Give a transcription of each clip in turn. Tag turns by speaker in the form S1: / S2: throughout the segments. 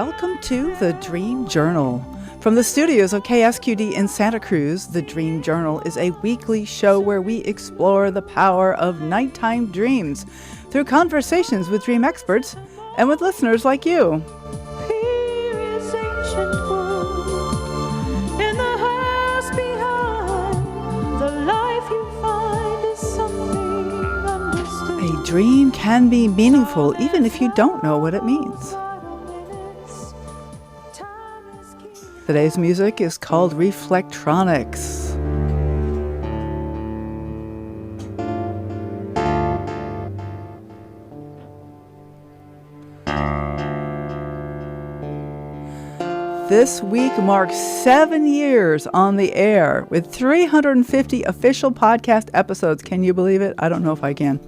S1: Welcome to The Dream Journal. From the studios of KSQD in Santa Cruz, The Dream Journal is a weekly show where we explore the power of nighttime dreams through conversations with dream experts and with listeners like you. A dream can be meaningful even if you don't know what it means. Today's music is called Reflectronics. This week marks 7 years on the air with 350 official podcast episodes. Can you believe it? I don't know if I can.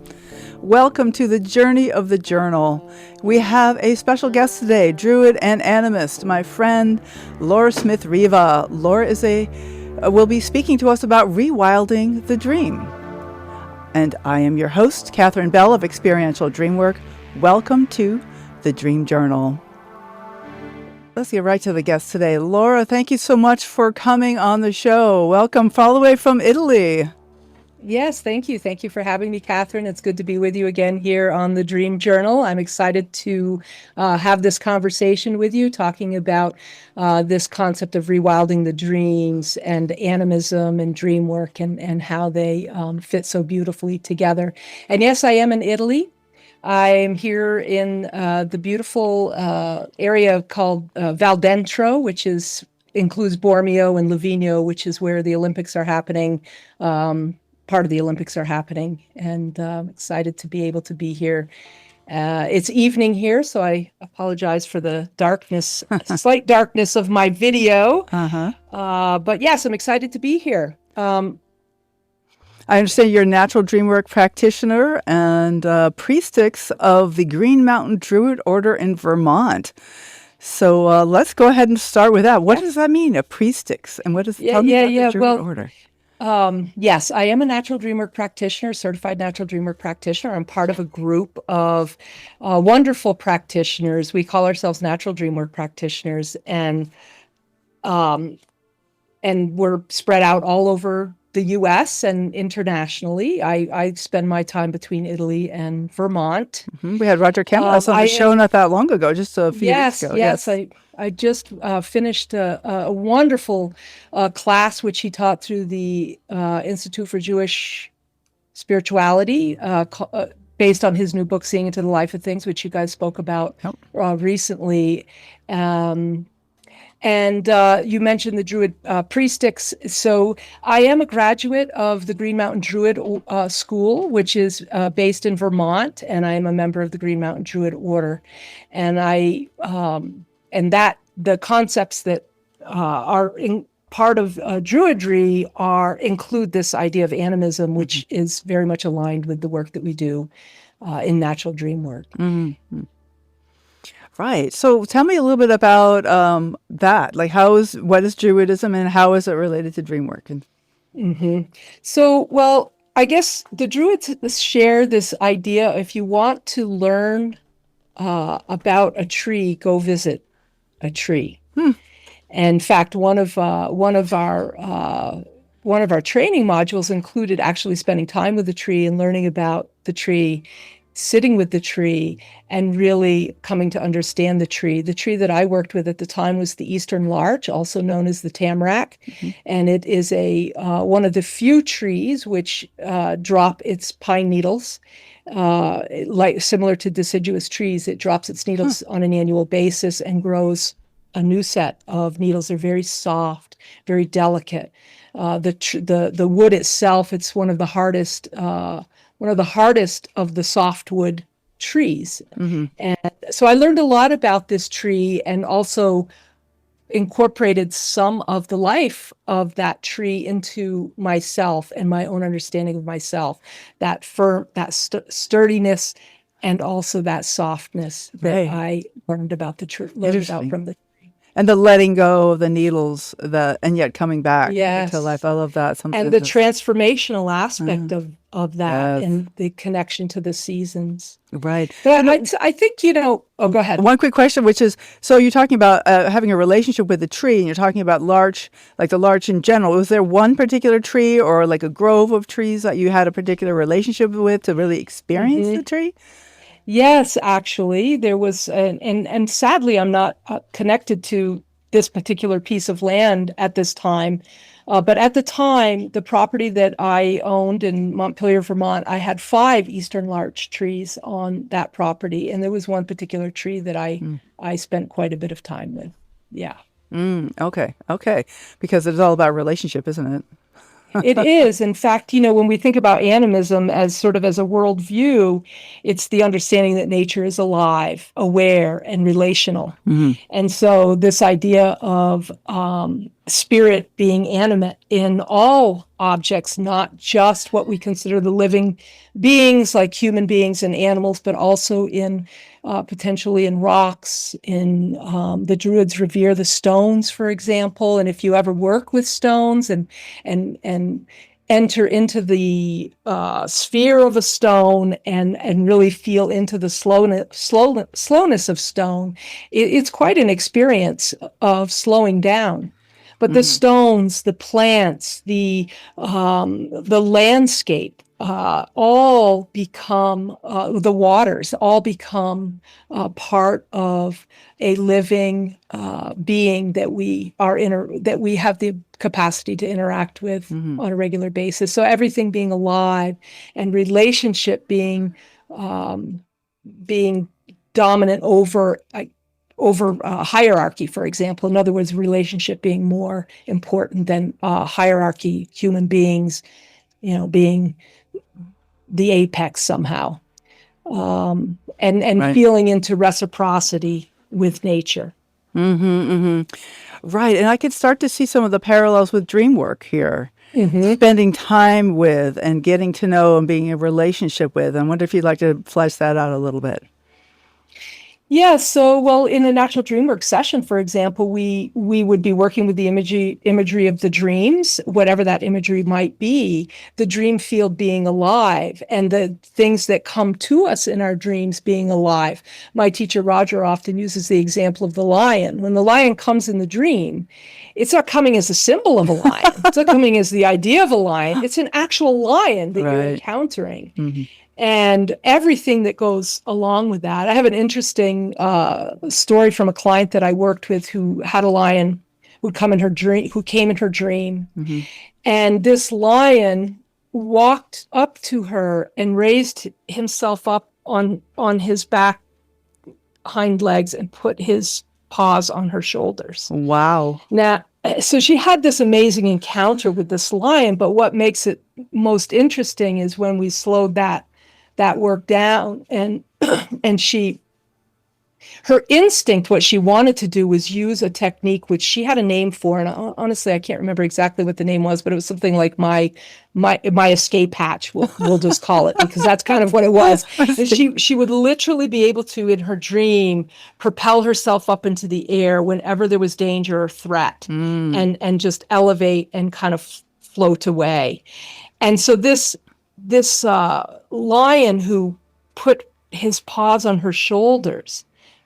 S1: Welcome to the journey of the journal. We have a special guest today, druid and animist, my friend Laura Smith Riva. Laura will be speaking to us about rewilding the dream. And I am your host, Katherine Bell of Experiential Dreamwork. Welcome to the Dream Journal. Let's get right to the guest today. Laura, thank you so much for coming on the show. Welcome all the way from Italy.
S2: Yes, thank you. Thank you for having me, Katherine. It's good to be with you again here on the Dream Journal. I'm excited to have this conversation with you, talking about this concept of rewilding the dreams and animism and dream work and how they fit so beautifully together. And yes, I am in Italy. I'm here in the beautiful area called Val d'Entro, which includes Bormio and Livigno, which is where the Olympics are happening. Part of the Olympics are happening, and I'm excited to be able to be here. It's evening here, so I apologize for the darkness, slight darkness of my video. But yes, I'm excited to be here.
S1: I understand you're a natural dreamwork practitioner and priestix of the Green Mountain Druid Order in Vermont. So let's go ahead and start with that. What does that mean, a priestix? And what does tell me about the Druid Order?
S2: Yes, I am a natural dreamwork practitioner, certified natural dreamwork practitioner. I'm part of a group of wonderful practitioners. We call ourselves natural dreamwork practitioners, and we're spread out all over the U.S. and internationally. I spend my time between Italy and Vermont.
S1: Mm-hmm. We had Roger Campbell on the show not that long ago, just a few weeks ago.
S2: Yes, I just finished a wonderful class which he taught through the Institute for Jewish Spirituality, based on his new book, Seeing into the Life of Things, which you guys spoke about recently. And you mentioned the Druid priestix. So I am a graduate of the Green Mountain Druid School, which is based in Vermont, and I am a member of the Green Mountain Druid Order. And the concepts that are in part of Druidry include this idea of animism, which is very much aligned with the work that we do in natural dream work.
S1: Mm-hmm. Right. So tell me a little bit about that. Like, what is Druidism and how is it related to dream work?
S2: So, well, I guess the Druids share this idea: if you want to learn about a tree, go visit a tree. And in fact, one of our training modules included actually spending time with the tree and learning about the tree, sitting with the tree, and really coming to understand the tree. The tree that I worked with at the time was the Eastern Larch, also known as the tamarack. And it is one of the few trees which drop its pine needles. Similar to deciduous trees, it drops its needles on an annual basis and grows a new set of needles. They're very soft, very delicate. The wood itself, it's one of the hardest of the softwood trees. And so I learned a lot about this tree and also incorporated some of the life of that tree into myself and my own understanding of myself, that sturdiness and also that softness that I learned about from the tree.
S1: And the letting go of the needles, and yet coming back to life.
S2: Yes.
S1: I love that.
S2: And the transformational aspect of that
S1: Yes.
S2: and the connection to the seasons.
S1: Right.
S2: But I think, oh, go ahead.
S1: One quick question, which is, so you're talking about having a relationship with a tree, and you're talking about the larch in general. Was there one particular tree or like a grove of trees that you had a particular relationship with to really experience the tree?
S2: Yes, actually, there was, and sadly, I'm not connected to this particular piece of land at this time. But at the time, the property that I owned in Montpelier, Vermont, I had 5 eastern larch trees on that property, and there was one particular tree that I spent quite a bit of time with. Yeah.
S1: Okay. Because it's all about relationship, isn't it?
S2: It is. In fact, when we think about animism as sort of as a worldview, it's the understanding that nature is alive, aware, and relational. And so this idea of spirit being animate in all objects, not just what we consider the living beings like human beings and animals, but also in potentially in rocks, in the druids revere the stones, for example. And if you ever work with stones and enter into the sphere of a stone and really feel into the slowness of stone, it's quite an experience of slowing down. But the stones, the plants, the landscape, all become the waters, all become part of a living being that we have the capacity to interact with on a regular basis. So everything being alive and relationship being dominant over hierarchy, for example. In other words, relationship being more important than hierarchy, human beings, being the apex somehow, and
S1: Right.
S2: feeling into reciprocity with nature.
S1: Right. And I could start to see some of the parallels with dream work here. Spending time with and getting to know and being in a relationship with. I wonder if you'd like to flesh that out a little bit.
S2: Yeah, so, well, in a natural dream work session, for example, we would be working with the imagery of the dreams, whatever that imagery might be, the dream field being alive, and the things that come to us in our dreams being alive. My teacher, Roger, often uses the example of the lion. When the lion comes in the dream, it's not coming as a symbol of a lion. It's not coming as the idea of a lion. It's an actual lion that you're encountering. And everything that goes along with that. I have an interesting story from a client that I worked with who had a lion who came in her dream. And this lion walked up to her and raised himself up on his back hind legs and put his paws on her shoulders.
S1: Wow.
S2: Now, so she had this amazing encounter with this lion, but what makes it most interesting is when we slowed that work down and her instinct, what she wanted to do was use a technique which she had a name for, and honestly I can't remember exactly what the name was, but it was something like my escape hatch, we'll just call it, because that's kind of what it was. And she would literally be able to, in her dream, propel herself up into the air whenever there was danger or threat, and just elevate and kind of float away. And so this lion who put his paws on her shoulders,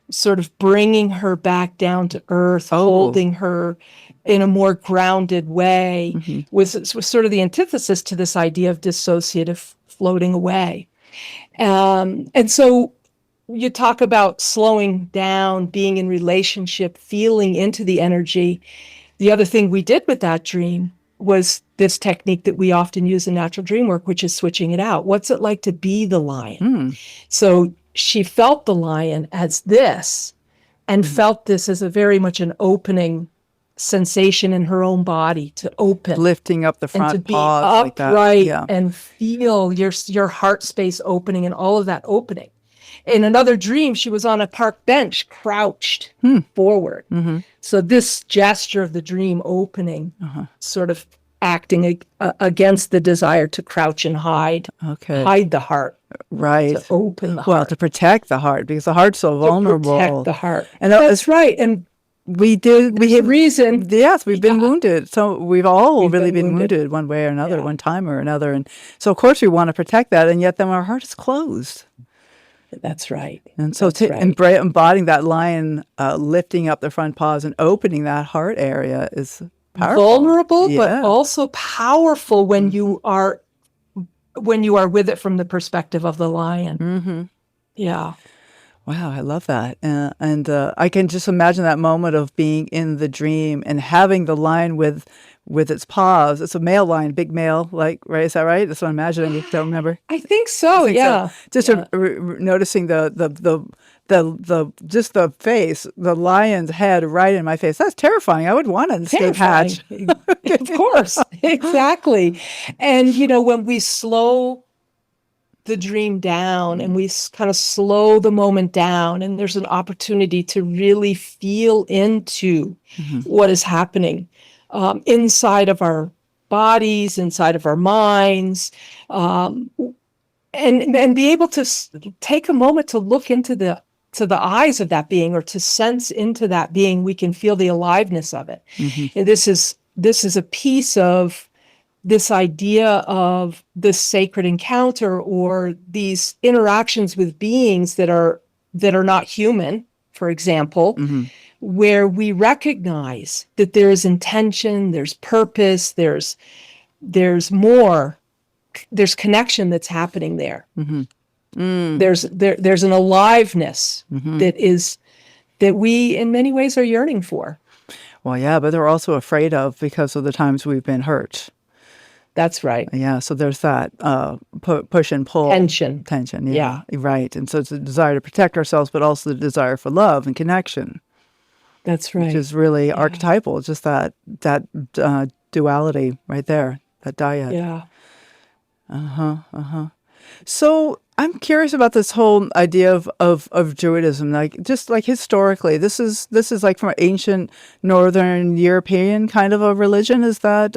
S2: sort of bringing her back down to earth, holding her in a more grounded way, was sort of the antithesis to this idea of dissociative floating away. And so you talk about slowing down, being in relationship, feeling into the energy. The other thing we did with that dream was this technique that we often use in natural dream work, which is switching it out. What's it like to be the lion? So she felt the lion as this, and felt this as a very much an opening sensation in her own body, to open,
S1: lifting up the front
S2: and to
S1: paws
S2: be
S1: like that.
S2: Upright and feel your heart space opening and all of that opening. In another dream, she was on a park bench, crouched forward. So this gesture of the dream opening, sort of acting against the desire to crouch and hide the heart.
S1: Right.
S2: To open the heart.
S1: Well, to protect the heart, because the heart's so vulnerable.
S2: To protect the heart.
S1: And
S2: that's right. And
S1: We did.
S2: There's a reason.
S1: Yes, we've been wounded. So we've all really been
S2: wounded.
S1: wounded one way or another, one time or another. And so, of course, we want to protect that. And yet then our heart is closed.
S2: That's right.
S1: And so embodying that lion, lifting up the front paws and opening that heart area is powerful.
S2: Vulnerable, but also powerful when you are with it from the perspective of the lion.
S1: Mm-hmm.
S2: Yeah.
S1: Wow, I love that. And I can just imagine that moment of being in the dream and having the lion with its paws. It's a male lion, big male, like, right? Is that right? That's what I'm imagining. Don't remember?
S2: I think so. Yeah.
S1: Just noticing the just the face, the lion's head right in my face. That's terrifying. I would want an escape hatch.
S2: Of course. Exactly. And, when we slow the dream down and we kind of slow the moment down, and there's an opportunity to really feel into what is happening inside of our bodies, inside of our minds, and be able to take a moment to look into the eyes of that being, or to sense into that being. We can feel the aliveness of it. And this is a piece of this idea of the sacred encounter, or these interactions with beings that are not human, for example, where we recognize that there is intention, there's purpose, there's more, there's connection that's happening there. There's an aliveness that we in many ways are yearning for.
S1: Well, yeah, but they're also afraid of, because of the times we've been hurt.
S2: That's right.
S1: Yeah, so there's that push and pull.
S2: Tension.
S1: Yeah, right. And so it's a desire to protect ourselves, but also the desire for love and connection.
S2: That's right.
S1: Which is really archetypal. It's just that duality right there, that dyad.
S2: Yeah.
S1: So I'm curious about this whole idea of Druidism, just historically. This is like from ancient Northern European kind of a religion. Is that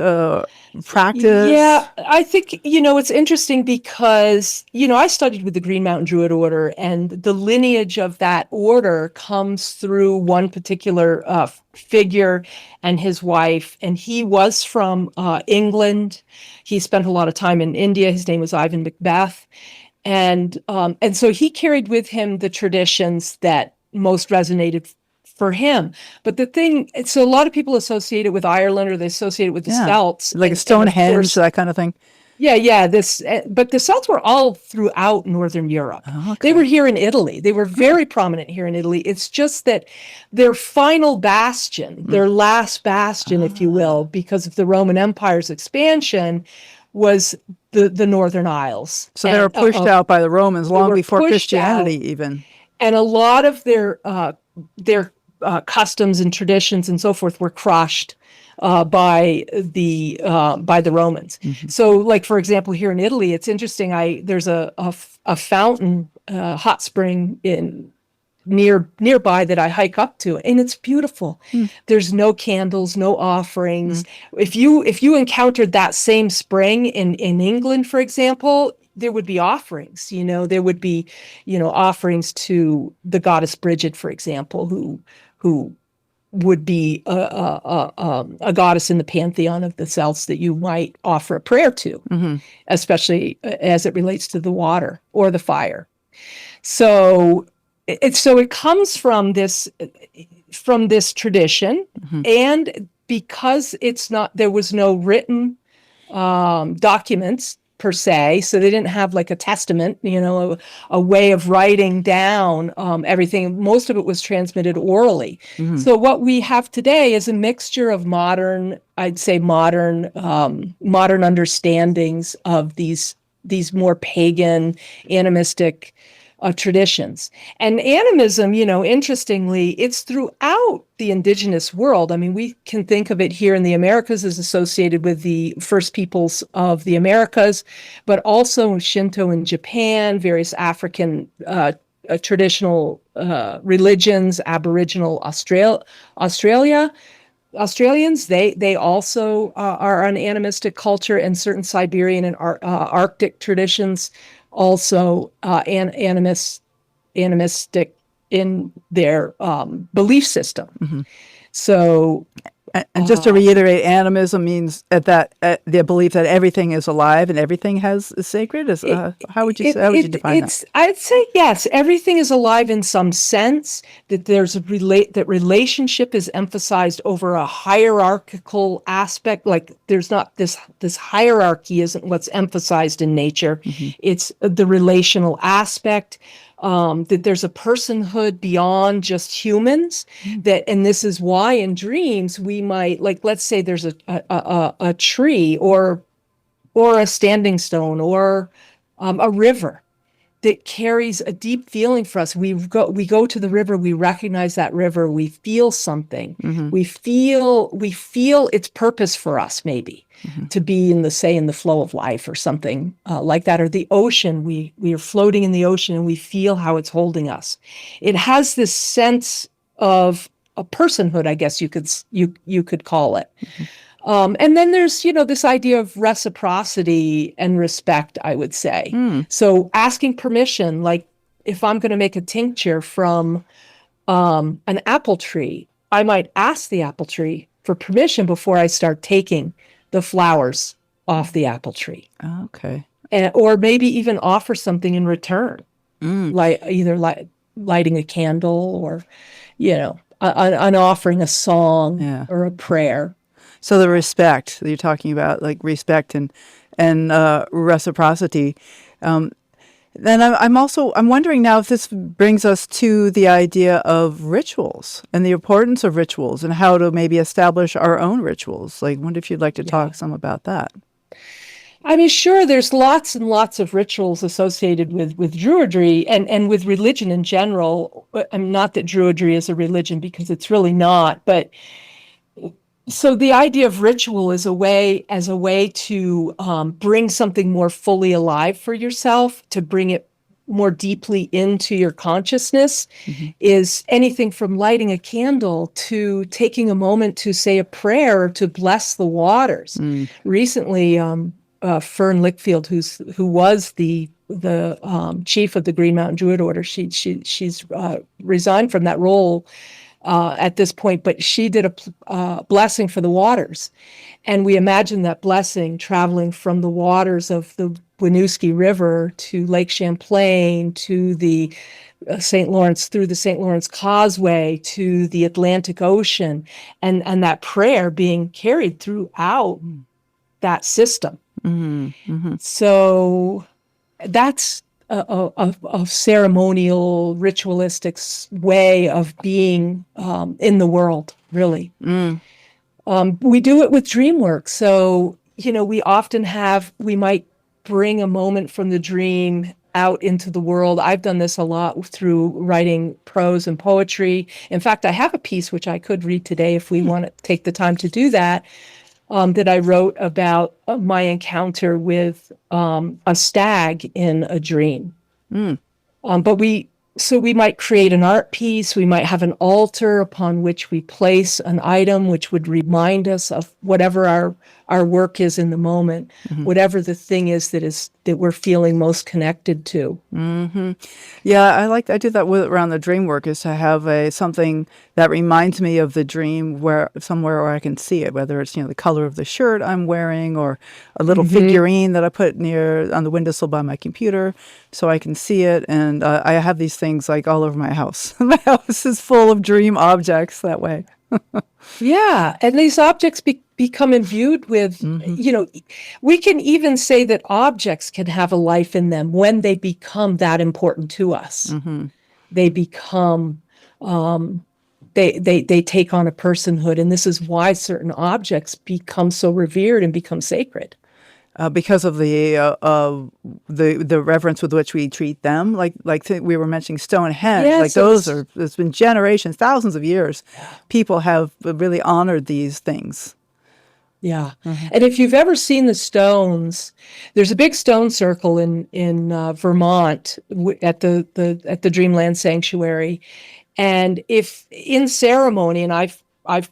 S1: practice?
S2: Yeah, I think, it's interesting because, I studied with the Green Mountain Druid Order, and the lineage of that order comes through one particular figure and his wife. And he was from England. He spent a lot of time in India. His name was Ivan Macbeth. And so he carried with him the traditions that most resonated for him. But so a lot of people associate it with Ireland, or they associate it with the Celts.
S1: Like a Stonehenge, that kind of thing.
S2: Yeah. But the Celts were all throughout Northern Europe.
S1: Oh, okay.
S2: They were here in Italy. They were very prominent here in Italy. It's just that their final bastion, their last bastion, if you will, because of the Roman Empire's expansion, was the Northern Isles.
S1: So they were pushed out by the Romans long before Christianity even.
S2: And a lot of their customs and traditions and so forth were crushed by the Romans. So, like, for example, here in Italy, it's interesting. There's a fountain, hot spring nearby that I hike up to, and it's beautiful. There's no candles, no offerings. If you encountered that same spring in England, for example, there would be offerings. There would be offerings to the goddess Bridget, for example, who would be a goddess in the pantheon of the Celts that you might offer a prayer to, especially as it relates to the water or the fire. So it comes from this tradition, and because there was no written documents per se, so they didn't have like a testament, a way of writing down everything. Most of it was transmitted orally. So what we have today is a mixture of modern understandings of these more pagan, animistic traditions. And animism, interestingly, it's throughout the indigenous world. I mean, we can think of it here in the Americas as associated with the first peoples of the Americas, but also Shinto in Japan, various African traditional religions, Aboriginal Australians, they also are an animistic culture, and certain Siberian and Arctic traditions also animistic in their belief system. So
S1: And just to reiterate, animism means that the belief that everything is alive and everything is sacred. Is how would you say, how would you define that?
S2: I'd say yes, everything is alive in some sense, that there's that relationship is emphasized over a hierarchical aspect. Like there's not this hierarchy isn't what's emphasized in nature. It's the relational aspect. That there's a personhood beyond just humans, and this is why in dreams we might, like, let's say there's a tree or a standing stone or a river that carries a deep feeling for us. We go to the river, we recognize that river, we feel something. We feel its purpose for us, maybe to be in the flow of life or something like that. Or the ocean, we are floating in the ocean and we feel how it's holding us. It has this sense of a personhood, I guess you could call it. And then there's, this idea of reciprocity and respect, I would say. So asking permission, like if I'm going to make a tincture from an apple tree, I might ask the apple tree for permission before I start taking the flowers off the apple tree.
S1: Okay.
S2: Or maybe even offer something in return, like either lighting a candle or, an offering, a song or a prayer.
S1: So the respect that you're talking about, like respect and reciprocity. Then I'm wondering now if this brings us to the idea of rituals and the importance of rituals and how to maybe establish our own rituals. Like, I wonder if you'd like to talk some about that.
S2: I mean, sure, there's lots and lots of rituals associated with Druidry and with religion in general. Not that Druidry is a religion, because it's really not, but so the idea of ritual is a way to bring something more fully alive for yourself, to bring it more deeply into your consciousness, is anything from lighting a candle to taking a moment to say a prayer or to bless the waters. Recently, Fern Lickfield, who was the chief of the Green Mountain Druid Order, she's resigned from that role at this point, but she did a blessing for the waters. And we imagine that blessing traveling from the waters of the Winooski River to Lake Champlain to the St. Lawrence, through the St. Lawrence Causeway to the Atlantic Ocean, and that prayer being carried throughout that system. So that's a ceremonial, ritualistic way of being in the world, really. We do it with dream work. So, we might bring a moment from the dream out into the world. I've done this a lot through writing prose and poetry. In fact, I have a piece which I could read today if we want to take the time to do that, that I wrote about my encounter with a stag in a dream. But we might create an art piece. We might have an altar upon which we place an item which would remind us of whatever our work is in the moment, whatever the thing is that we're feeling most connected to.
S1: Yeah, I do that around the dream work, is to have something that reminds me of the dream somewhere where I can see it, whether it's the color of the shirt I'm wearing or a little figurine that I put on the windowsill by my computer so I can see it. And I have these things like all over my house. My house is full of dream objects that way.
S2: Yeah, and these objects become imbued with, we can even say that objects can have a life in them when they become that important to us. They become, they take on a personhood, and this is why certain objects become so revered and become sacred.
S1: Because of the reverence with which we treat them, like we were mentioning Stonehenge, it's been generations, thousands of years, people have really honored these things.
S2: Yeah, and if you've ever seen the stones, there's a big stone circle in Vermont at the Dreamland Sanctuary, and if in ceremony, and I've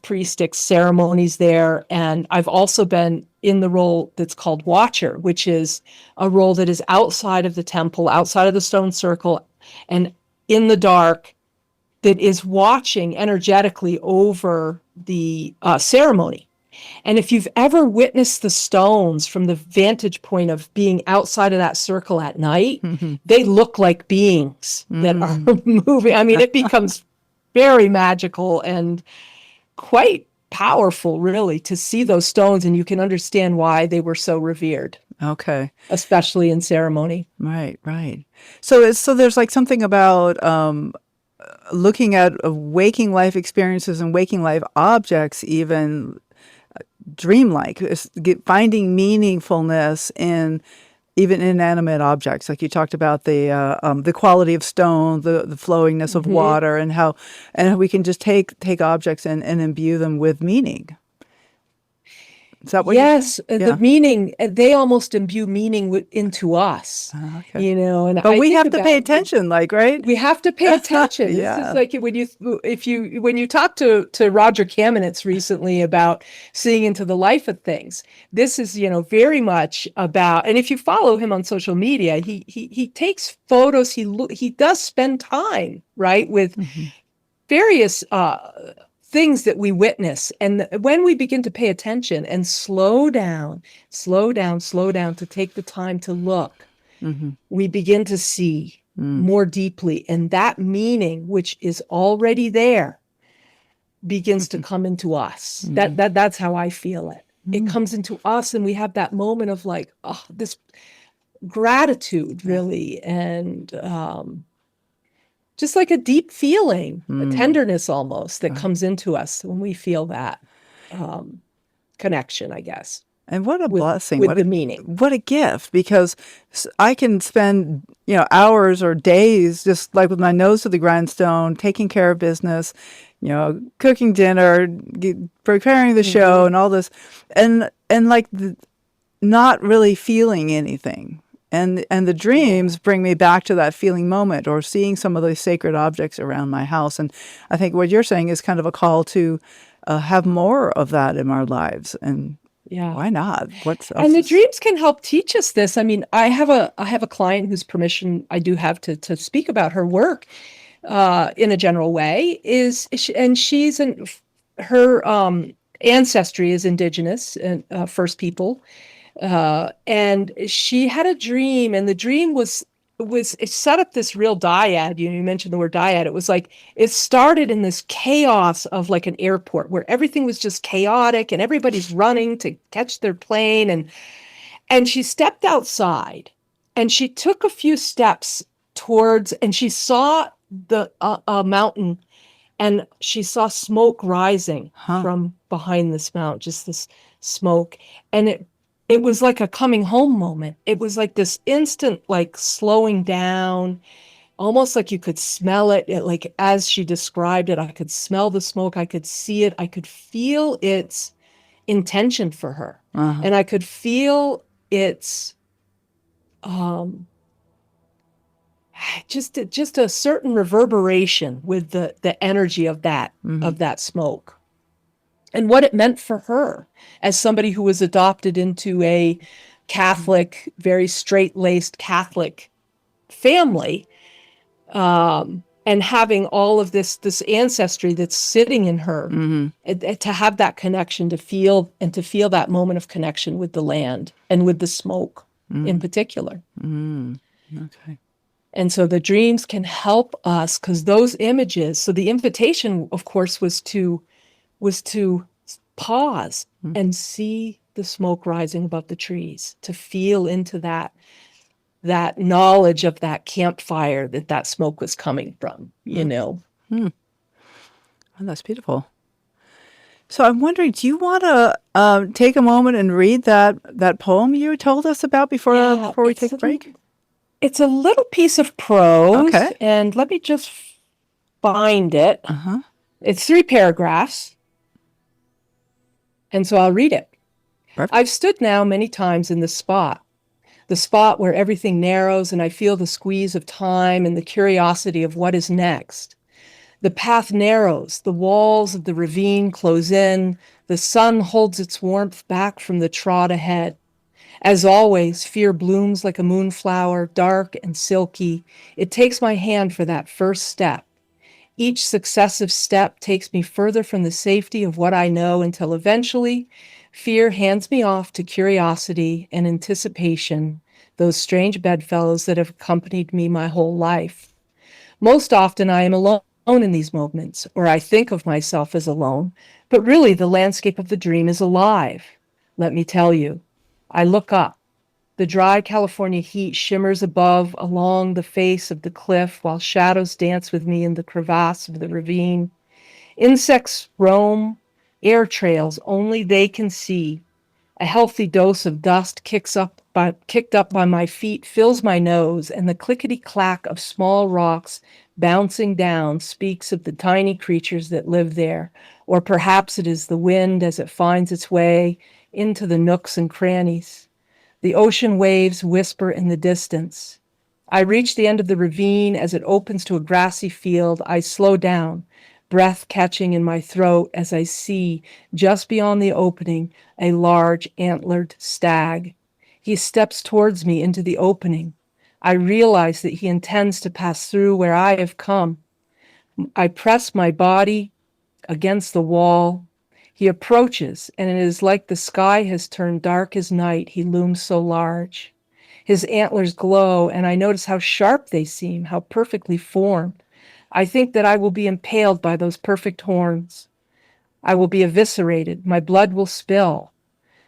S2: priestix ceremonies there, and I've also been in the role that's called Watcher, which is a role that is outside of the temple, outside of the stone circle, and in the dark, that is watching energetically over the ceremony. And if you've ever witnessed the stones from the vantage point of being outside of that circle at night, they look like beings that are moving. I mean, it becomes very magical and quite powerful, really, to see those stones, and you can understand why they were so revered.
S1: Okay.
S2: Especially in ceremony.
S1: Right, right. So there's like something about looking at waking life experiences and waking life objects, even dreamlike, finding meaningfulness in even inanimate objects. Like you talked about the quality of stone, the flowingness of water, and how we can just take objects and imbue them with meaning. Is that what
S2: yes,
S1: yeah.
S2: the meaning, they almost imbue meaning into us,
S1: Okay.
S2: you know, and
S1: but we have to pay attention, like, right?
S2: We have to pay attention.
S1: Yeah.
S2: This is like when you talk to Roger Kamenetz recently about seeing into the life of things, this is, you know, very much about, and if you follow him on social media, he takes photos, he does spend time, right, with various things that we witness. And when we begin to pay attention and slow down to take the time to look, we begin to see more deeply. And that meaning, which is already there, begins to come into us. That's how I feel it. It comes into us, and we have that moment of like, oh, this gratitude, really, and just like a deep feeling, a tenderness almost that comes into us when we feel that connection, I guess.
S1: And what a blessing.
S2: With the meaning.
S1: What a gift, because I can spend, you know, hours or days just like with my nose to the grindstone, taking care of business, you know, cooking dinner, preparing the show and all this, and like not really feeling anything. And the dreams bring me back to that feeling moment, or seeing some of those sacred objects around my house. And I think what you're saying is kind of a call to have more of that in our lives. And why not?
S2: And the dreams can help teach us this. I mean, I have a client whose permission I do have to speak about her work in a general way. Her ancestry is indigenous and First People. And she had a dream, and the dream was it set up this real dyad. You mentioned the word dyad. It was like, it started in this chaos of like an airport where everything was just chaotic and everybody's running to catch their plane. And she stepped outside and she took a few steps towards, and she saw the mountain, and she saw smoke rising from behind this mountain, just this smoke. And it was like a coming home moment. It was like this instant, like slowing down, almost like you could smell it. Like as she described it, I could smell the smoke. I could see it. I could feel its intention for her. And I could feel its just a certain reverberation with the energy of that smoke. And what it meant for her as somebody who was adopted into a Catholic, very straight-laced Catholic family, and having all of this ancestry that's sitting in her, to have that connection, to feel that moment of connection with the land and with the smoke in particular.
S1: Okay.
S2: And so the dreams can help us, because those images, so the invitation, of course, was to pause and see the smoke rising above the trees, to feel into that knowledge of that campfire that smoke was coming from, you know.
S1: Oh, that's beautiful. So I'm wondering, do you want to take a moment and read that poem you told us about before we take a break?
S2: It's a little piece of prose,
S1: okay,
S2: and let me just find it. It's 3 paragraphs. And so I'll read it.
S1: Perfect.
S2: I've stood now many times in the spot where everything narrows and I feel the squeeze of time and the curiosity of what is next. The path narrows, the walls of the ravine close in, the sun holds its warmth back from the trod ahead. As always, fear blooms like a moonflower, dark and silky. It takes my hand for that first step. Each successive step takes me further from the safety of what I know until eventually fear hands me off to curiosity and anticipation, those strange bedfellows that have accompanied me my whole life. Most often I am alone in these moments, or I think of myself as alone, but really the landscape of the dream is alive. Let me tell you, I look up. The dry California heat shimmers above along the face of the cliff while shadows dance with me in the crevasse of the ravine. Insects roam, air trails only they can see. A healthy dose of dust kicked up by my feet fills my nose, and the clickety-clack of small rocks bouncing down speaks of the tiny creatures that live there, or perhaps it is the wind as it finds its way into the nooks and crannies. The ocean waves whisper in the distance. I reach the end of the ravine as it opens to a grassy field. I slow down, breath catching in my throat as I see, just beyond the opening, a large antlered stag. He steps towards me into the opening. I realize that he intends to pass through where I have come. I press my body against the wall. He approaches, and it is like the sky has turned dark as night. He looms so large. His antlers glow, and I notice how sharp they seem, how perfectly formed. I think that I will be impaled by those perfect horns. I will be eviscerated. My blood will spill.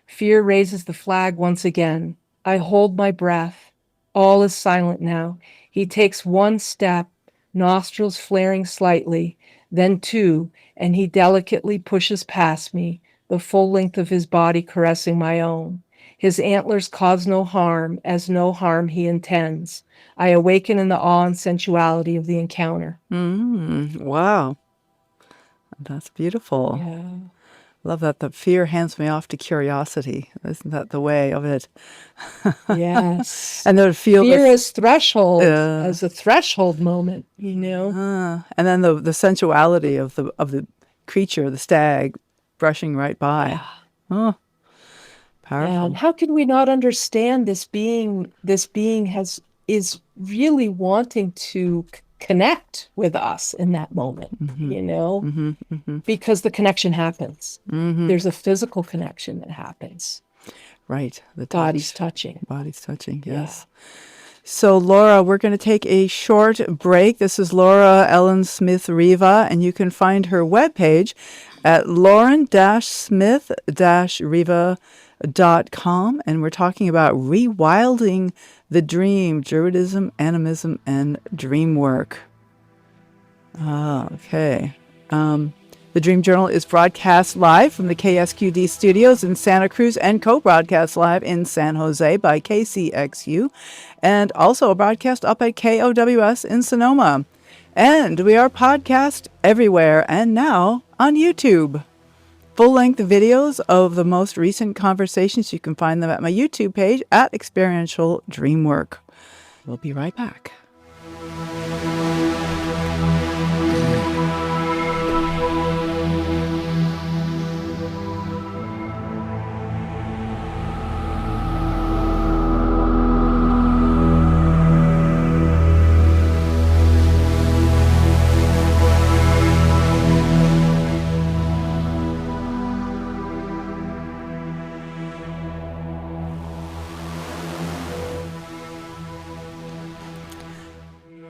S2: Fear raises the flag once again. I hold my breath. All is silent now. He takes one step, nostrils flaring slightly, then two, and he delicately pushes past me, the full length of his body caressing my own. His antlers cause no harm, as no harm he intends. I awaken in the awe and sensuality of the encounter.
S1: Wow. That's beautiful.
S2: Yeah.
S1: Love that. The fear hands me off to curiosity. Isn't that the way of it?
S2: Yes.
S1: And then feel
S2: fear as threshold, as a threshold moment, you know.
S1: And then the sensuality of the creature, the stag, brushing right by.
S2: Yeah.
S1: Oh, powerful.
S2: And how can we not understand this being? This being is really wanting to connect with us in that moment, you know, because the connection happens. There's a physical connection that happens.
S1: Right. The
S2: body's touching.
S1: Body's touching, yes. Yeah. So, Laura, we're going to take a short break. This is Laura Ellen Smith Riva, and you can find her webpage at lauren-smith-riva.com. And we're talking about rewilding the dream, druidism, animism, and dream work. Okay. The Dream Journal is broadcast live from the KSQD studios in Santa Cruz and co-broadcast live in San Jose by KCXU, and also a broadcast up at KOWS in Sonoma. And we are podcast everywhere and now on YouTube. Full-length videos of the most recent conversations, you can find them at my YouTube page at Experiential Dreamwork. We'll be right back.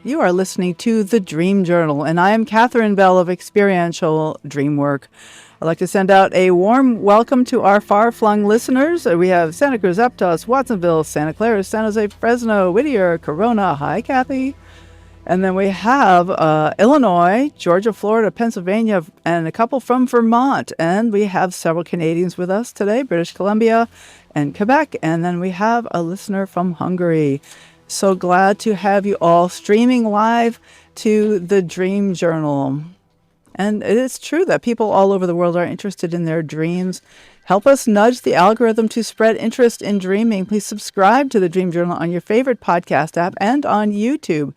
S1: You are listening to The Dream Journal, and I am Katherine Bell of Experiential Dreamwork. I'd like to send out a warm welcome to our far-flung listeners. We have Santa Cruz, Aptos, Watsonville, Santa Clara, San Jose, Fresno, Whittier, Corona. Hi, Kathy. And then we have Illinois, Georgia, Florida, Pennsylvania, and a couple from Vermont. And we have several Canadians with us today, British Columbia and Quebec. And then we have a listener from Hungary. So glad to have you all streaming live to the Dream Journal. And it is true that people all over the world are interested in their dreams. Help us nudge the algorithm to spread interest in dreaming. Please subscribe to the Dream Journal on your favorite podcast app and on YouTube.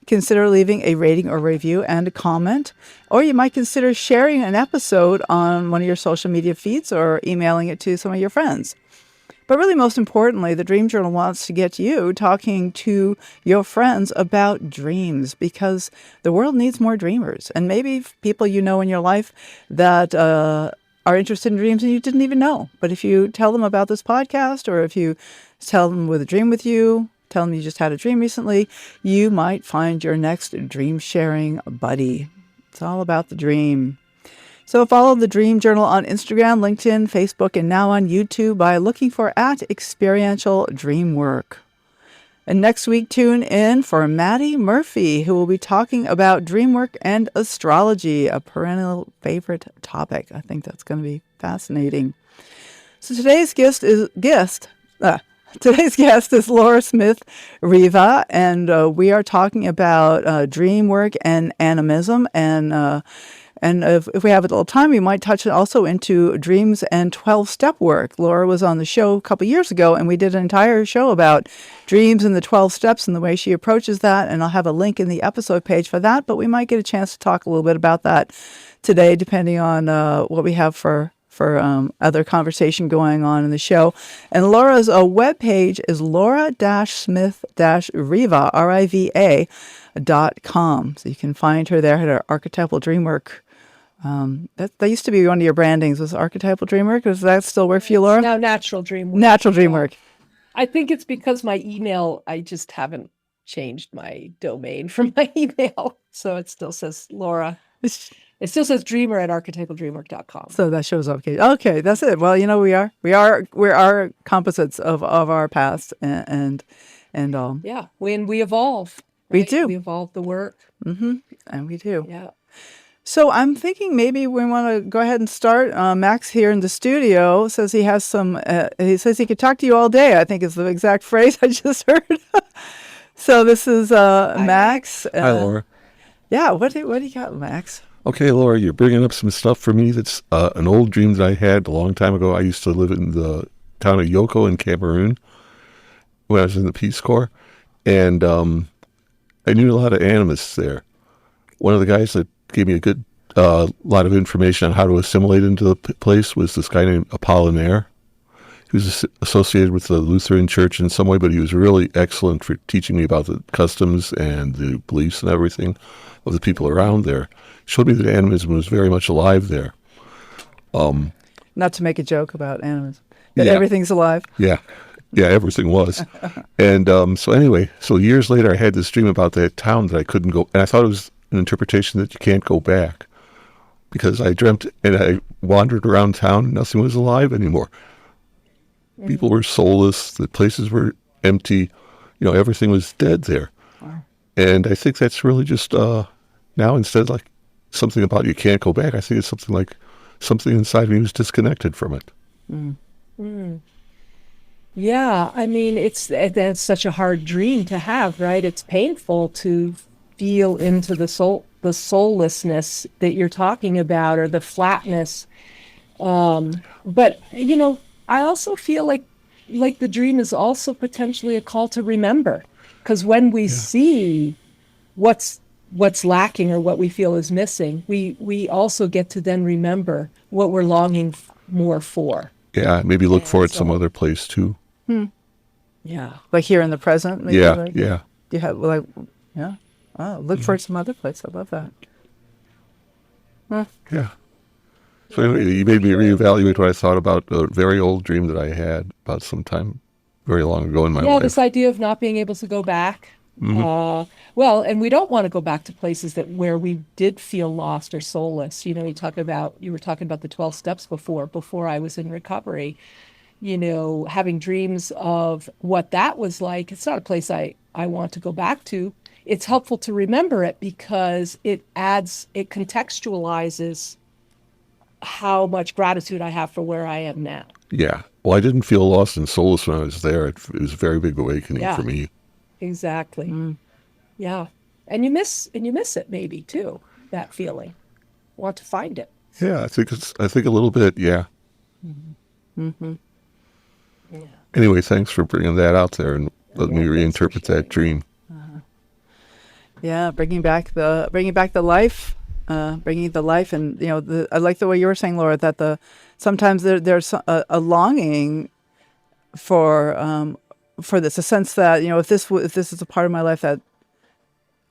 S1: Consider leaving a rating or review and a comment. Or you might consider sharing an episode on one of your social media feeds or emailing it to some of your friends. But really, most importantly, the Dream Journal wants to get you talking to your friends about dreams, because the world needs more dreamers. And maybe people you know in your life that are interested in dreams and you didn't even know. But if you tell them about this podcast, or if you tell them with a dream with you, tell them you just had a dream recently, you might find your next dream sharing buddy. It's all about the dream. So follow the Dream Journal on Instagram, LinkedIn, Facebook, and now on YouTube by looking for @Experiential Dream Work. And next week, tune in for Maddie Murphy, who will be talking about dream work and astrology, a perennial favorite topic. I think that's going to be fascinating. So today's guest is Laura Smith Riva, and we are talking about dream work and animism, and if we have a little time, we might touch also into dreams and 12-step work. Laura was on the show a couple years ago, and we did an entire show about dreams and the 12 steps and the way she approaches that, and I'll have a link in the episode page for that, but we might get a chance to talk a little bit about that today, depending on what we have for other conversation going on in the show. And Laura's webpage is laura-smith-riva, RIVA.com. So you can find her there at her Archetypal Dreamwork. That used to be one of your brandings, was Archetypal Dreamwork. Does that still work for you, Laura?
S2: Now Natural Dreamwork.
S1: Natural Dreamwork.
S2: I think it's because my email, I just haven't changed my domain from my email. So it still says Laura. It still says dreamer at archetypaldreamwork.com.
S1: So that shows up. Okay, that's it. Well, we're composites of our past and all.
S2: Yeah, when we evolve.
S1: We
S2: right?
S1: do.
S2: We evolve the work.
S1: Mm-hmm. And we do.
S2: Yeah.
S1: So I'm thinking maybe we want to go ahead and start. Max here in the studio says he has some, he says he could talk to you all day, I think is the exact phrase I just heard. So this is Max.
S3: Hi, Laura.
S1: Yeah, what do you got, Max?
S3: Okay, Laura, you're bringing up some stuff for me that's an old dream that I had a long time ago. I used to live in the town of Yoko in Cameroon when I was in the Peace Corps, and I knew a lot of animists there. One of the guys that gave me a good lot of information on how to assimilate into the place was this guy named Apollinaire. He was associated with the Lutheran Church in some way, but he was really excellent for teaching me about the customs and the beliefs and everything of the people around there. Showed me that animism was very much alive there.
S1: Not to make a joke about animism, that
S3: Yeah.
S1: everything's alive.
S3: Yeah, everything was. And so years later, I had this dream about that town that I couldn't go, and I thought it was an interpretation that you can't go back, because I dreamt and I wandered around town and nothing was alive anymore. Mm-hmm. People were soulless, the places were empty, everything was dead there. Wow. And I think that's really just now, instead like something about you can't go back, I think it's something like something inside me was disconnected from it.
S1: Mm.
S2: Mm. Yeah, I mean, that's such a hard dream to have, right? It's painful to feel into the soullessness that you're talking about, or the flatness. But I also feel like the dream is also potentially a call to remember, because when we see what's lacking or what we feel is missing, we also get to then remember what we're longing more for.
S3: Yeah, maybe look for it some other place too.
S2: Yeah,
S1: Like here in the present. Maybe,
S3: yeah.
S1: You have look for it some other place. I love that. Huh.
S3: Yeah. So anyway, you made me reevaluate what I thought about a very old dream that I had about some time very long ago in my life.
S2: Yeah, this idea of not being able to go back. Mm-hmm. And we don't want to go back to places where we did feel lost or soulless. You were talking about the 12 steps before I was in recovery. Having dreams of what that was like. It's not a place I want to go back to. It's helpful to remember it because it contextualizes how much gratitude I have for where I am now.
S3: Yeah. Well, I didn't feel lost and soulless when I was there. It was a very big awakening for me.
S2: Exactly. Mm. Yeah. And you miss it maybe too, that feeling. Want to find it.
S3: Yeah, I think a little bit, yeah.
S1: Mm-hmm. Mm-hmm.
S2: Yeah.
S3: Anyway, thanks for bringing that out there and letting me reinterpret that dream.
S1: Yeah, bringing back the life, and I like the way you were saying, Laura, that sometimes there's a longing for this, a sense that, if this is a part of my life that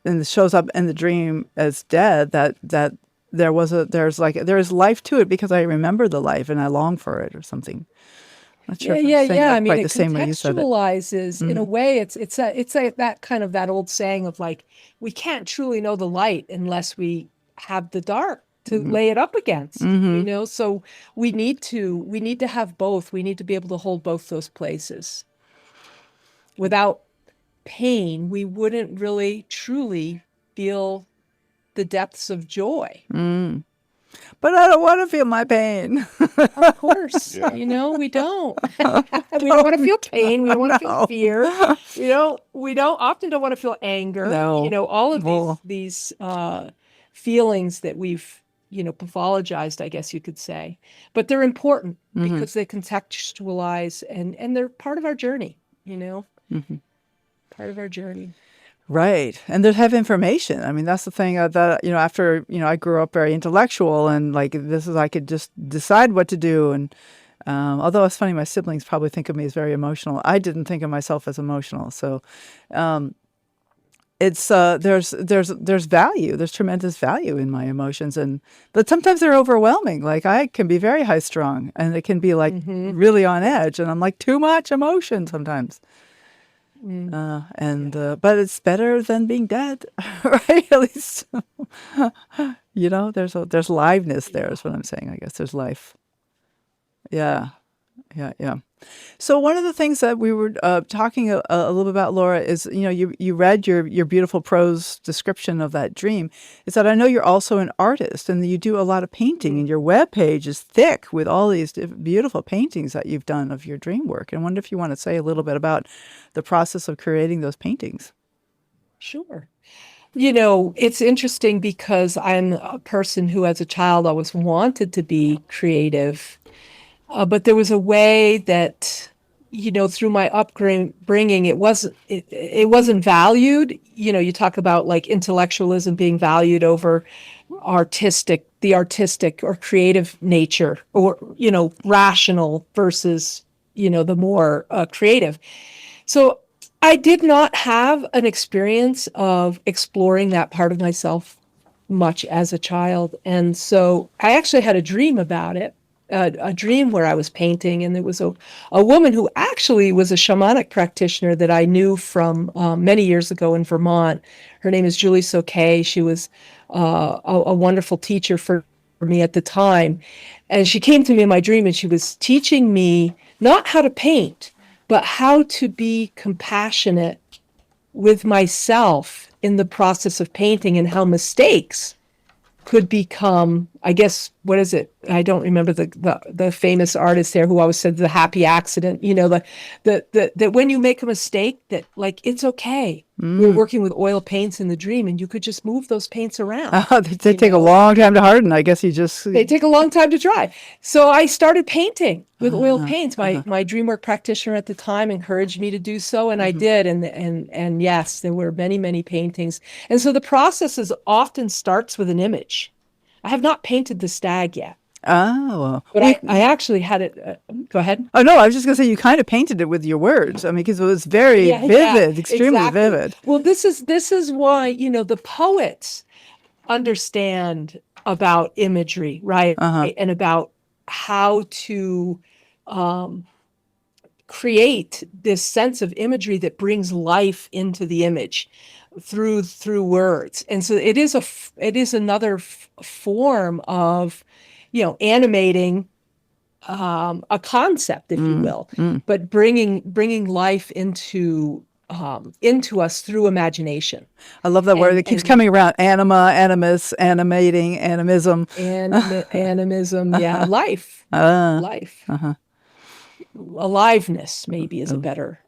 S1: and it shows up in the dream as dead, that there's life to it because I remember the life and I long for it or something. Not sure if I'm saying that
S2: I mean,
S1: quite
S2: it
S1: the same way you said it.
S2: contextualizes in a way. It's that kind of that old saying of like, we can't truly know the light unless we have the dark to lay it up against. So we need to have both. We need to be able to hold both those places. Without pain, we wouldn't really truly feel the depths of joy.
S1: But I don't want to feel my pain.
S2: Of course, we don't. We don't want to feel pain. We don't want to feel fear. We often don't want to feel anger.
S1: No.
S2: All of these feelings that we've pathologized, I guess you could say. But they're important because they contextualize and they're part of our journey. Part of our journey.
S1: Right. And they have information. I mean, that's the thing that, after, I grew up very intellectual and I could just decide what to do. And although it's funny, my siblings probably think of me as very emotional. I didn't think of myself as emotional. So it's there's value. There's tremendous value in my emotions. But sometimes they're overwhelming. Like I can be very high strung and it can be like really on edge. And I'm like too much emotion sometimes. But it's better than being dead, right? At least, there's liveness there is what I'm saying. I guess there's life. Yeah. So one of the things that we were talking a little bit about, Laura, is, you read your beautiful prose description of that dream, is that I know you're also an artist and you do a lot of painting and your webpage is thick with all these beautiful paintings that you've done of your dream work. And I wonder if you want to say a little bit about the process of creating those paintings.
S2: Sure. It's interesting because I'm a person who as a child always wanted to be creative. But there was a way that, through my upbringing, it wasn't valued. You talk about like intellectualism being valued over the artistic or creative nature, or, rational versus, the more creative. So I did not have an experience of exploring that part of myself much as a child. And so I actually had a dream about it. A dream where I was painting, and there was a woman who actually was a shamanic practitioner that I knew from many years ago in Vermont. Her name is Julie Soke. She was a wonderful teacher for me at the time. And she came to me in my dream and she was teaching me not how to paint, but how to be compassionate with myself in the process of painting and how mistakes could become, I guess, what is it? I don't remember the famous artist there who always said the happy accident, that when you make a mistake that like, it's okay. We were working with oil paints in the dream and you could just move those paints around.
S1: They take a long time to harden. I guess
S2: they take a long time to dry. So I started painting with oil paints. My DreamWork practitioner at the time encouraged me to do so. And I did. And yes, there were many, many paintings. And so the process often starts with an image. I have not painted the stag yet.
S1: Oh,
S2: but I actually had it. Go ahead.
S1: Oh no, I was just gonna say you kind of painted it with your words. I mean, because it was very vivid, extremely vivid.
S2: Well, this is why the poets understand about imagery, right? And about how to create this sense of imagery that brings life into the image through words. And so it is another form of animating a concept, if you will, but bringing life into us through imagination.
S1: I love that word that keeps coming around: anima, animus, animating, animism.
S2: Animism, yeah, life. Aliveness maybe is a better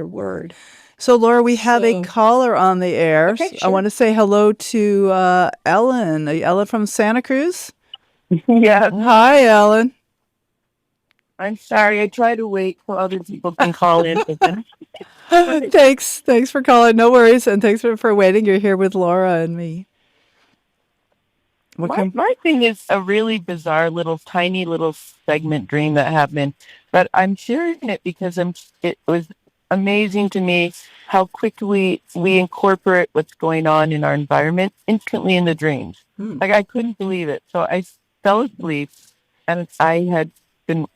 S2: word.
S1: So, Laura, we have a caller on the air.
S2: Okay, sure.
S1: I want to say hello to Ellen. Are you Ellen from Santa Cruz?
S4: Yeah.
S1: Hi, Ellen.
S4: I'm sorry. I try to wait so other people can call in.
S1: Thanks for calling. No worries. And thanks for waiting. You're here with Laura and me. What kind?
S4: My thing is a really bizarre little tiny little segment dream that happened, but I'm sharing it because it was amazing to me how quickly we incorporate what's going on in our environment instantly in the dreams. Like I couldn't believe it. So I fell asleep and I had been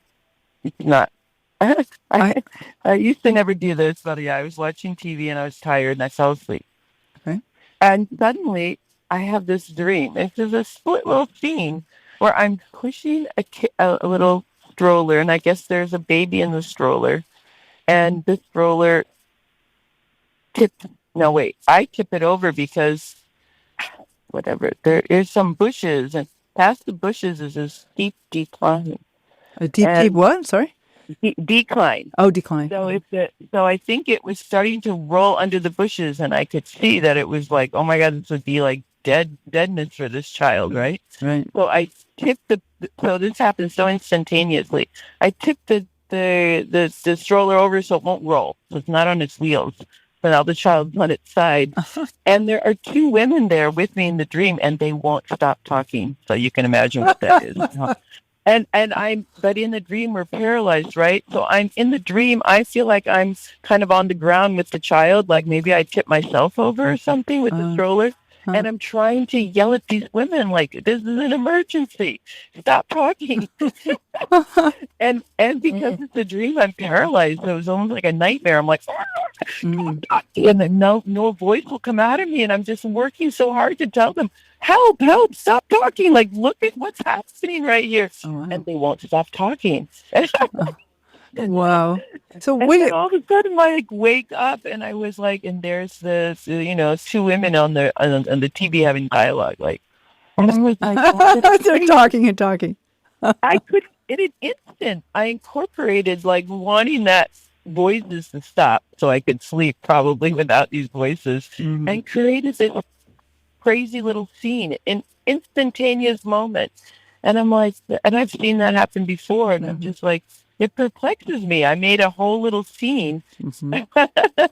S4: not I used to never do this, but yeah, I was watching TV and I was tired and I fell asleep.
S1: Okay.
S4: And suddenly I have this dream. It's just a split little scene where I'm pushing a little stroller, and I guess there's a baby in the stroller. And the stroller tipped. No, wait. I tip it over because whatever. There is some bushes, and past the bushes is a steep decline.
S1: A deep what? Sorry.
S4: Decline.
S1: Oh, decline.
S4: So I think it was starting to roll under the bushes, and I could see that it was like, oh my God, this would be like deadness for this child, right?
S1: Right.
S4: So I tipped so this happened so instantaneously. I tipped the stroller over so it won't roll. So it's not on its wheels. So now the child's on its side. And there are two women there with me in the dream, and they won't stop talking. So you can imagine what that is. But in the dream we're paralyzed, right? So I'm in the dream, I feel like I'm kind of on the ground with the child, like maybe I tipped myself over or something with the stroller. And I'm trying to yell at these women, like, this is an emergency. Stop talking. and because it's a dream, I'm paralyzed. So it was almost like a nightmare. I'm like, and then no voice will come out of me. And I'm just working so hard to tell them, help, stop talking. Like, look at what's happening right here. Oh, wow. And they won't stop talking.
S1: Wow. So
S4: then all of a sudden I wake up and I was like, and there's this, two women on the TV having dialogue, like, and I was like,
S1: they're talking and talking.
S4: I could, in an instant, I incorporated like wanting that voices to stop so I could sleep probably without these voices, and created this crazy little scene in instantaneous moments. And I'm like, and I've seen that happen before, and I'm just like, it perplexes me. I made a whole little scene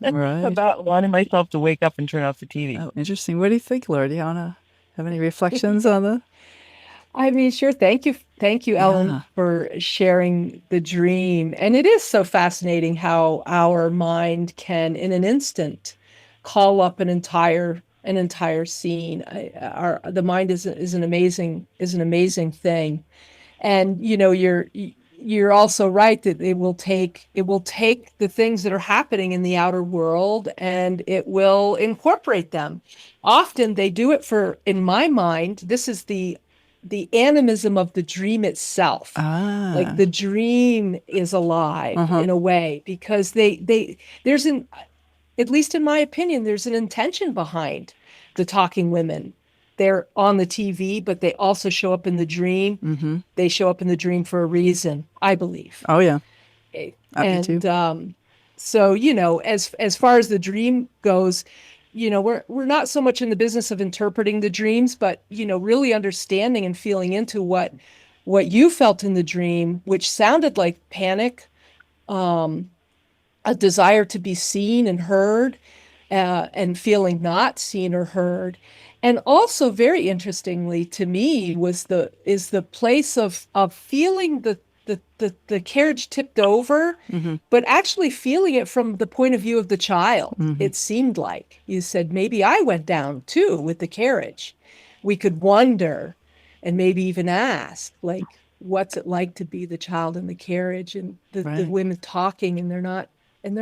S4: about wanting myself to wake up and turn off the TV.
S1: Oh, interesting. What do you think, Laura? Do you want to have any reflections on that?
S2: I mean, sure. Thank you, Ellen, for sharing the dream. And it is so fascinating how our mind can, in an instant, call up an entire scene. The mind is an amazing thing, and you're also right that it will take the things that are happening in the outer world and it will incorporate them. Often they do it in my mind, this is the animism of the dream itself. Like the dream is alive in a way, because there's at least in my opinion, there's an intention behind the talking women. They're on the TV, but they also show up in the dream. They show up in the dream for a reason, I believe.
S1: Oh, yeah.
S2: And so, as far as the dream goes, we're not so much in the business of interpreting the dreams, but, really understanding and feeling into what you felt in the dream, which sounded like panic, a desire to be seen and heard, and feeling not seen or heard. And also, very interestingly to me, is the place of feeling the carriage tipped over, but actually feeling it from the point of view of the child. It seemed like you said, maybe I went down too with the carriage. We could wonder and maybe even ask, like, what's it like to be the child in the carriage, and the women talking, and they're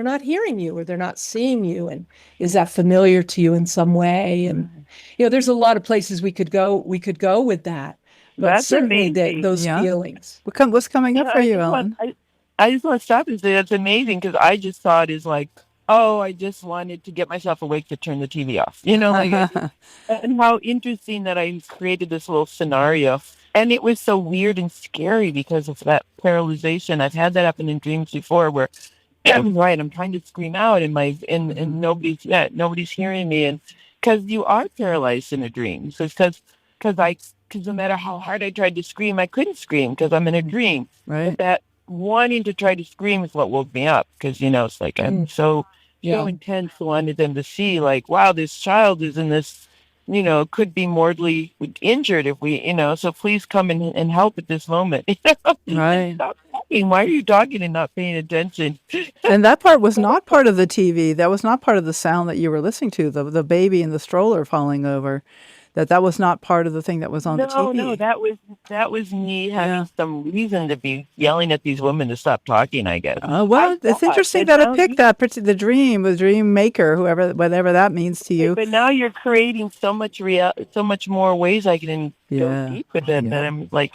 S2: not hearing you, or they're not seeing you, and is that familiar to you in some way? And there's a lot of places we could go with that, but
S4: that's
S2: certainly those
S1: Yeah.
S2: feelings.
S1: What's coming up for you, Ellen?
S4: I just want to stop and say that's amazing, because I just thought is like, oh, I just wanted to get myself awake to turn the TV off, and how interesting that I created this little scenario. And it was so weird and scary because of that paralyzation. I've had that happen in dreams before where I'm trying to scream out and nobody's hearing me, and because you are paralyzed in a dream. So it's because no matter how hard I tried to scream, I couldn't scream because I'm in a dream.
S1: Right.
S4: But that wanting to try to scream is what woke me up, because it's like I'm so intense. I wanted them to see, like, wow, this child is in this could be mortally injured if we, so please come and help at this moment.
S1: Right.
S4: Stop talking. Why are you talking and not paying attention?
S1: And that part was not part of the TV. That was not part of the sound that you were listening to, the baby in the stroller falling over. That was not part of the thing that was on the TV.
S4: No, that was me having some reason to be yelling at these women to stop talking, I guess.
S1: Well, it's interesting that it picked the dream maker, whatever that means to you.
S4: But now you're creating so much more ways I can go deep with it that I'm wow.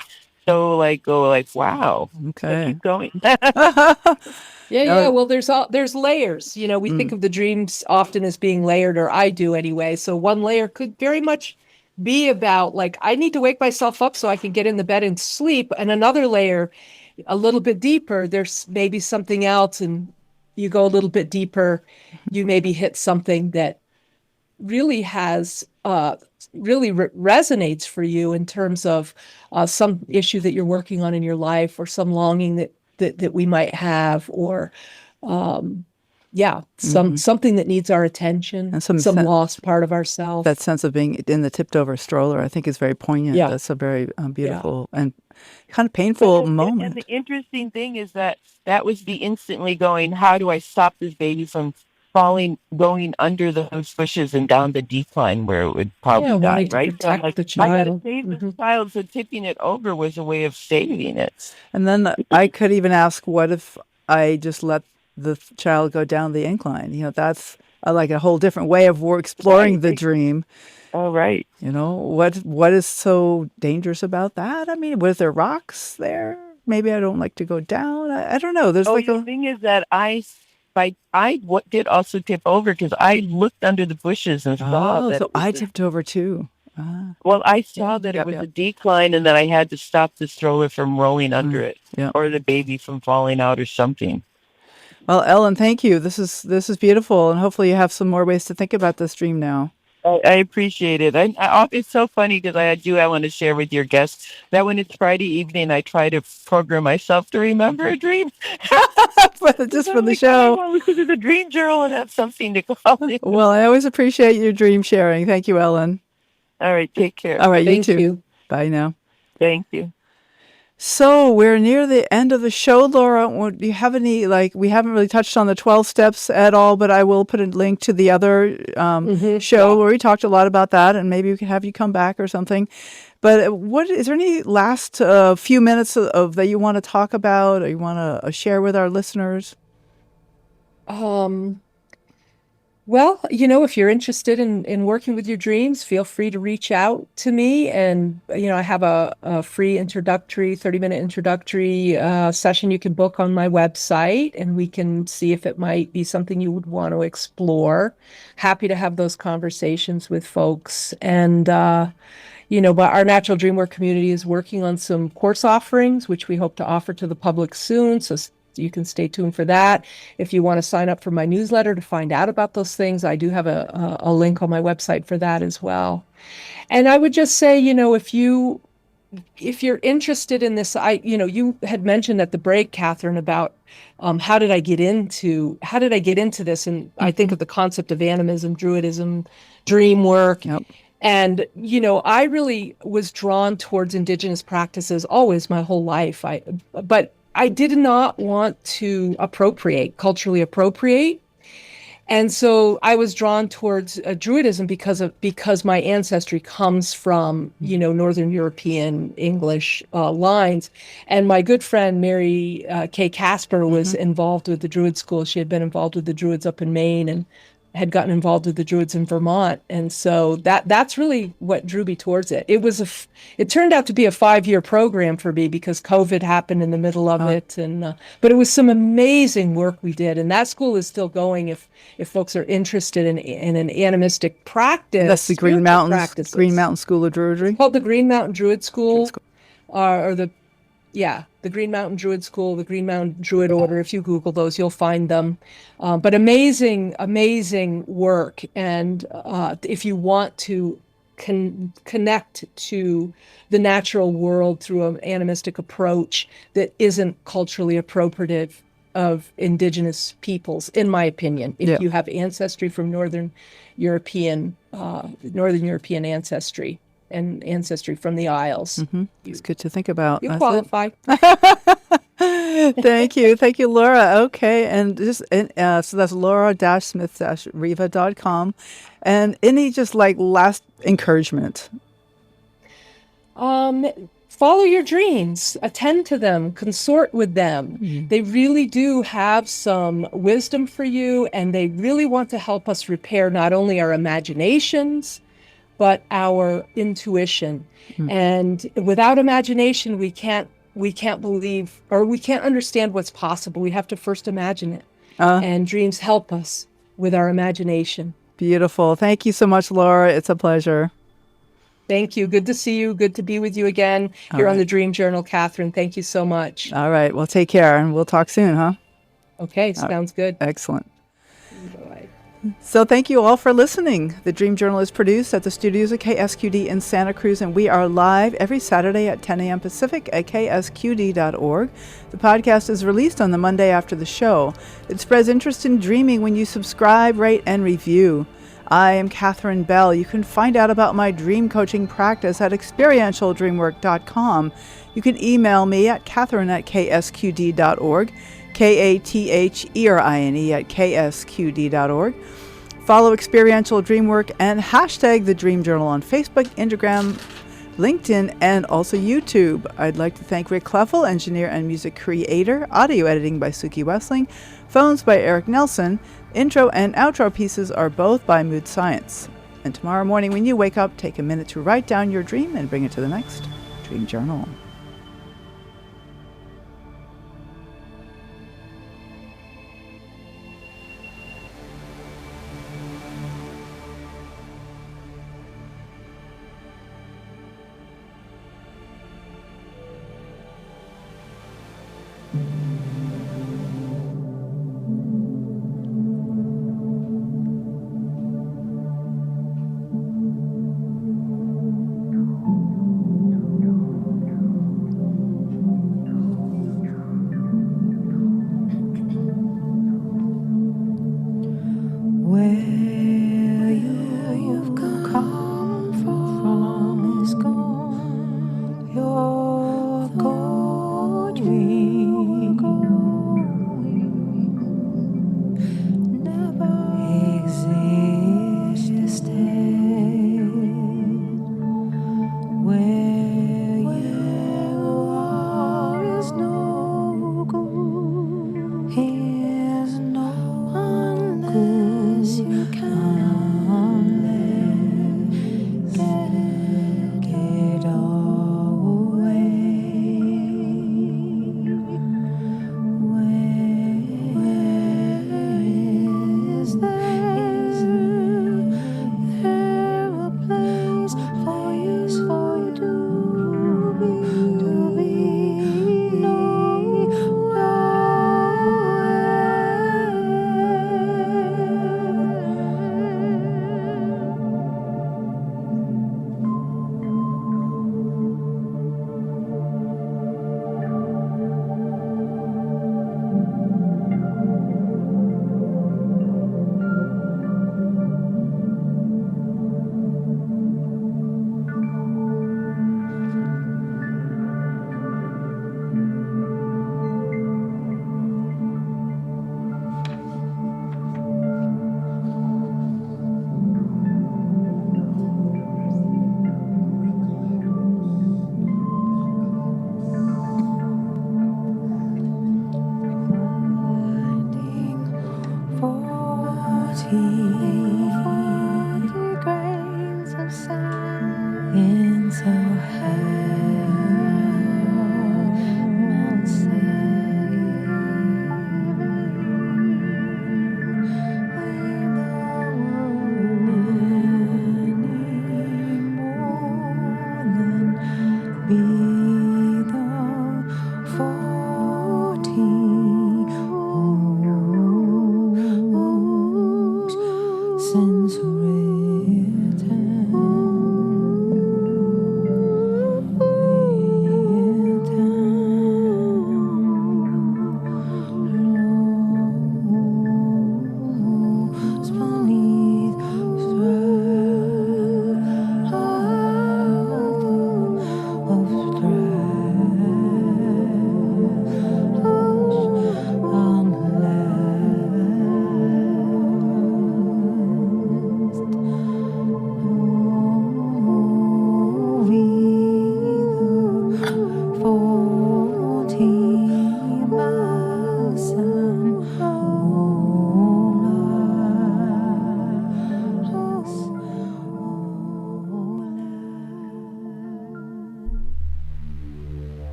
S1: Okay.
S4: Keep going.
S2: Yeah. Well, there's layers. We think of the dreams often as being layered, or I do anyway. So one layer could very much be about I need to wake myself up so I can get in the bed and sleep. And another layer, a little bit deeper, there's maybe something else, and you go a little bit deeper, you maybe hit something that really has resonates for you in terms of some issue that you're working on in your life, or some longing that we might have, or something that needs our attention, and some lost part of ourselves.
S1: That sense of being in the tipped over stroller, I think, is very poignant.
S2: Yeah.
S1: That's a very beautiful and kind of painful moment.
S4: And the interesting thing is that was the instantly going, how do I stop this baby from going under those bushes and down the decline where it would probably die, right?
S2: Protect the child.
S4: I gotta save this child, so tipping it over was a way of saving it.
S1: And then I could even ask, what if I just let the child go down the incline? That's like a whole different way of exploring the dream.
S4: Oh, right.
S1: What is so dangerous about that? I mean, was there rocks there? Maybe I don't like to go down. I don't know. There's
S4: the thing is that I did also tip over, because I looked under the bushes and saw that.
S1: So I tipped over too.
S4: Well, I saw that it was a decline, and that I had to stop the stroller from rolling under it, or the baby from falling out or something.
S1: Well, Ellen, thank you. This is beautiful, and hopefully you have some more ways to think about this dream now.
S4: I appreciate it. It's so funny, because I want to share with your guests that when it's Friday evening, I try to program myself to remember a dream.
S1: Just for the show.
S4: I want to listen to the dream journal and have something to call it.
S1: Well, I always appreciate your dream sharing. Thank you, Ellen.
S4: All right, take care.
S1: All right,
S2: Thank
S1: you too.
S2: you.
S1: Bye now.
S4: Thank you.
S1: So we're near the end of the show, Laura. Do you have any, we haven't really touched on the 12 steps at all, but I will put a link to the other show where we talked a lot about that, and maybe we can have you come back or something. But is there any last few minutes of that you want to talk about, or you want to share with our listeners?
S2: Well, if you're interested in working with your dreams, feel free to reach out to me. And, I have a free 30-minute introductory session you can book on my website, and we can see if it might be something you would want to explore. Happy to have those conversations with folks. And, but our Natural Dream Work community is working on some course offerings, which we hope to offer to the public soon. So you can stay tuned for that. If you want to sign up for my newsletter to find out about those things, I do have a link on my website for that as well. And I would just say, if you're interested in this, you had mentioned at the break, Katherine, about how did I get into this? And I think of the concept of animism, druidism, dream work.
S1: Yep.
S2: And, I really was drawn towards Indigenous practices always my whole life. But I did not want to culturally appropriate. And so I was drawn towards Druidism because my ancestry comes from, Northern European English lines. And my good friend, Mary Kay Casper, was involved with the Druid school. She had been involved with the Druids up in Maine, and had gotten involved with the Druids in Vermont. And so that's really what drew me towards it. It turned out to be a 5-year program for me, because COVID happened in the middle of it. And but it was some amazing work we did. And that school is still going if folks are interested in an animistic practice.
S1: That's the Green Mountain School of Druidry.
S2: Called the Green Mountain Druid School, or the Green Mountain Druid School, the Green Mountain Druid Order. If you Google those, you'll find them. But amazing, amazing work. And if you want to connect to the natural world through an animistic approach that isn't culturally appropriative, of indigenous peoples, in my opinion. If
S1: Yeah.
S2: you have ancestry from Northern European ancestry and ancestry from the Isles,
S1: It's good to think about.
S2: you
S1: That's it.
S2: qualify.
S1: Thank you. Thank you, Laura. Okay. And just, so that's laura-smith-riva.com. And any just like last encouragement?
S2: Follow your dreams, attend to them, consort with them. They really do have some wisdom for you, and they really want to help us repair not only our imaginations, but our intuition. And without imagination, we can't believe, or we can't understand what's possible. We have to first imagine it. And dreams help us with our imagination.
S1: Beautiful. Thank you so much, Laura. It's a pleasure.
S2: Thank you. Good to see you. Good to be with you again here on the Dream Journal, Katherine. Thank you so much.
S1: All right. Well, take care, and we'll talk soon, huh?
S2: Okay, sounds good.
S1: Excellent.
S2: Bye.
S1: So thank you all for listening. The Dream Journal is produced at the studios of KSQD in Santa Cruz, and we are live every Saturday at 10 a.m. Pacific at ksqd.org. The podcast is released on the Monday after the show. It spreads interest in dreaming when you subscribe, rate, and review. I am Katherine Bell. You can find out about my dream coaching practice at experientialdreamwork.com. You can email me at katherine@ksqd.org, KATHERINE@ksqd.org. Follow Experiential Dreamwork and hashtag The Dream Journal on Facebook, Instagram, LinkedIn, and also YouTube. I'd like to thank Rick Kleffel, engineer and music creator, audio editing by Suki Wessling, phones by Eric Nelson. Intro and outro pieces are both by Mood Science. And tomorrow morning when you wake up, take a minute to write down your dream and bring it to the next Dream Journal.